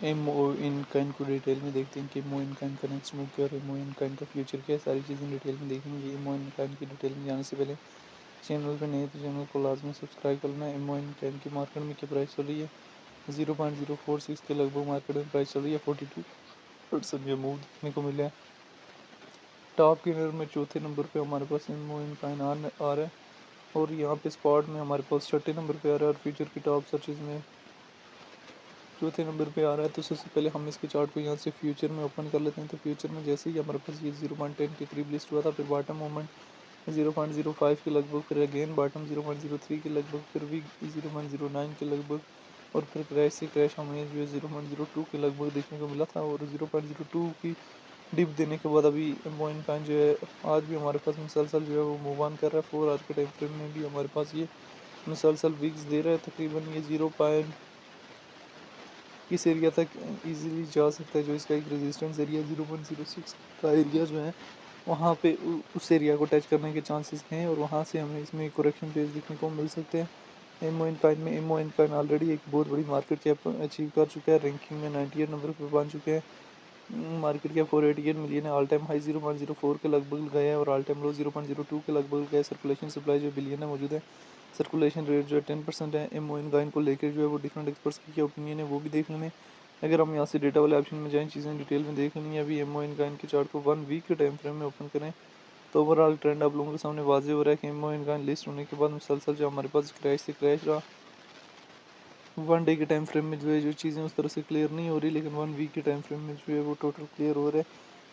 Ammo in Kine को detail में देखते हैं कि एमओ इन काइन का नेक्स्ट मूव क्या और एमओ इन काइन का फ्यूचर क्या है। सारी चीज़ें डिटेल में देखेंगे। एमओ इन काइन की डिटेल में जाने से पहले चैनल पे नए तो चैनल को लाजमी सब्सक्राइब करना है। एमओ इन काइन की मार्केट में क्या प्राइस चल रही है, 0.046 के लगभग मार्केट में प्राइस चल रही है। 42% ये मूव देखने को मिला है। टॉप गेनर में चौथे नंबर पे हमारे पास एमओ इन काइन आ रहा है और यहाँ पे स्पॉट में हमारे पास छठे नंबर पे आ रहा है और फ्यूचर की टॉप सर्चेज में चौथे नंबर पे आ रहा है। तो सबसे पहले हम इसके चार्ट को यहाँ से फ्यूचर में ओपन कर लेते हैं। तो फ्यूचर में जैसे ही हमारे पास ये 0.10 के करीब लिस्ट हुआ था, फिर बॉटम मूवमेंट 0.05 के लगभग, फिर अगेन बॉटम 0.03 के लगभग, फिर भी 0.09 के लगभग और फिर क्रैश से क्रैश हमें जो है 0.02 के लगभग देखने को मिला था। और 0.02 की डिप देने के बाद अभी एमओइन काइन जो है आज भी हमारे पास मुसलसल जो है वो मूव ऑन कर रहा है। 4 आवर के टाइम फ्रेम में भी हमारे पास ये मुसलसल वीक्स दे रहा है। तकरीबन ये 0 पॉइंट इस एरिया तक इजीली जा सकता है। जो इसका एक रेजिस्टेंस एरिया 0.06 का एरिया जो है वहाँ पे उस एरिया को टच करने के चांसेस हैं और वहाँ से हमें इसमें करेक्शन फेज देखने को मिल सकते हैं। एमओ इन काइन में एमओ इन काइन ऑलरेडी एक बहुत बड़ी मार्केट कैप अचीव कर चुका है। रैंकिंग में 98 नंबर पर पहुंच चुके हैं। मार्केट कैप 488 मिलियन है। ऑल टाइम हाई 0.04 के लगभग गया है और ऑल टाइम लो 0.02 के लगभग गया है। सर्कुलेशन सप्लाई जो बिलियन में मौजूद है। सर्कुलेशन रेट जो है 10% है। एमओ इन काइन को लेकर जो है वो डिफरेंट एक्सपर्ट्स की क्या ओपिनियन है वो भी देख लेंगे। अगर हम यहाँ से डेटा वाले ऑप्शन में जाएँ, चीज़ें डिटेल में देख लेंगे। अभी एमओ इन काइन के चार्ट को 1 वीक के टाइम फ्रेम में ओपन करें तो ओवरऑल ट्रेंड आप लोगों के सामने वाजे हो रहा है कि एमओ इन काइन लिस्ट होने के बाद मुसलसल जो हमारे पास क्रैश से क्रैश रहा। 1 डे के टाइम फ्रेम में जो है जो चीज़ें उस तरह से क्लियर नहीं हो रही, लेकिन 1 वीक के टाइम फ्रेम में जो है वो टोटल क्लियर हो रहा है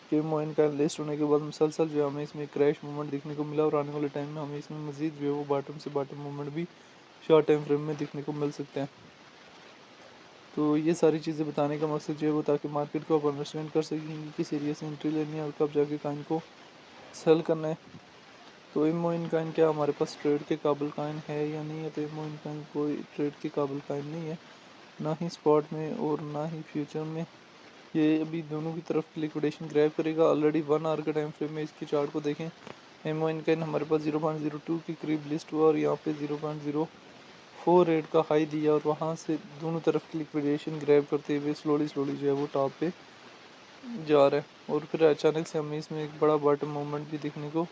कि मोइन का लिस्ट होने के बाद मुसलसल जो है हमें इसमें क्रैश मूवमेंट देखने को मिला और आने वाले टाइम में हमें इसमें मजीद जो है वो बॉटम से बॉटम मूवमेंट भी शॉर्ट टाइम फ्रेम में देखने को मिल सकते हैं। तो ये सारी चीज़ें बताने का मकसद जो है वो ताकि मार्केट को आप अंडरस्टैंड कर सकें कि किस एरिया से एंट्री लेनी है और कब जाके काइन को सेल करना है। तो एमओ इन काइन क्या हमारे पास ट्रेड के काबिल काइन है या नहीं है? तो एमओ इन काइन कोई ट्रेड के काबिल काइन नहीं है, ना ही स्पॉट में और ना ही फ्यूचर में। ये अभी दोनों की तरफ लिक्विडेशन ग्रैब करेगा। ऑलरेडी 1 आवर के टाइम फ्रेम में इसके चार्ट को देखें। एमओ इन काइन हमारे पास 0.02 के करीब लिस्ट हुआ और यहाँ पे 0.04 का हाई दिया और वहाँ से दोनों तरफ की लिक्विडेशन ग्रैब करते हुए स्लोली स्लोली जो है वो टॉप पे जा रहा है। और फिर अचानक से हमें इसमें एक बड़ा बॉटम मूवमेंट भी देखने को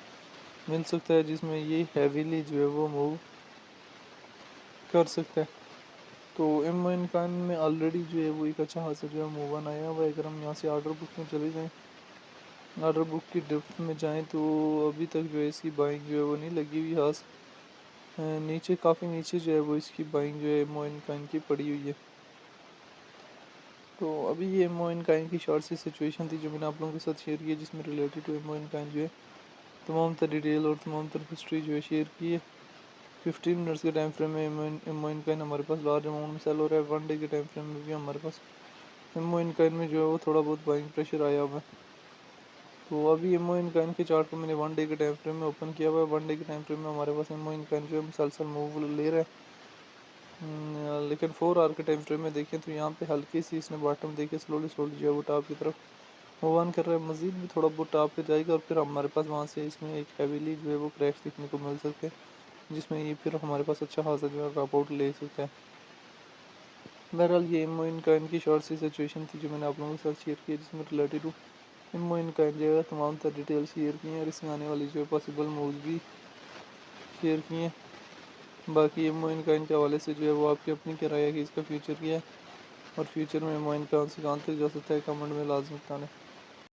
मिल सकता है जिसमें ये हैवीली जो है वो मूव कर सकता है। तो एम इन खान में ऑलरेडी जो है वो एक अच्छा खासा जो है मूव ऑन आया हुआ है। अगर हम यहाँ से ऑर्डर बुक में चले जाएँ, ऑर्डर बुक की डेप्थ में जाएँ तो अभी तक जो है इसकी बाइंग जो है वो नहीं लगी हुई खास। नीचे काफ़ी नीचे जो है वो इसकी बाइंग जो है एम इन खान की पड़ी हुई है। तो अभी ये एम इन काइन की शॉर्ट सी सिचुएशन थी जो मैंने आप लोगों के साथ शेयर की है, जिसमें related to M in kind जो है तमाम तर डिटेल और तमाम तर हिस्ट्री जो है शेयर की है। 15 मिनट्स के टाइम फ्रेम में एम इन काइन हमारे पास लार्ज अमाउंट में सेल हो रहा है। 1 डे के टाइम फ्रेम में भी हमारे पास एमओ इन काइन में जो है वो थोड़ा बहुत बाइंग प्रेशर आया हुआ है। तो अभी एमओ इन काइन के चार्ट को मैंने 1 डे के टाइम फ्रेम में ओपन किया हुआ है। 1 डे के टाइम फ्रेम में हमारे पास एमओ इन काइन जो है मुसलसल मूव ले रहा है। लेकिन 4 आवर के टाइम फ्रेम में देखें तो यहाँ पे हल्की सी इसने बॉटम देके स्लोली स्लोली जो है वो टॉप की तरफ मूव ऑन कर रहा है। मजीद भी थोड़ा बहुत टॉप पे जाएगा और फिर हमारे पास वहाँ से इसमें एक हैवीली जो है वो क्रैश देखने को मिल सकते हैं, जिसमें ये फिर हमारे पास अच्छा खासा जो है ड्रॉप आउट ले सकता है। बहरहाल ये एमओ इन काइन की शॉर्ट सी सिचुएशन थी जो मैंने आप लोगों के साथ शेयर की है, जिसमें related to MO in kind जो है तमाम तर डिटेल शेयर की हैं और इसमें आने वाली जो है पॉसिबल मूव्स भी शेयर की हैं। बाकी एमओ इन काइन के हवाले से जो है वो आपकी अपनी क्या राय है कि इसका फ्यूचर क्या है और फ्यूचर में एमओ इन काइन से कहाँ तक जा सकता है, कमेंट में लाजमी बताना।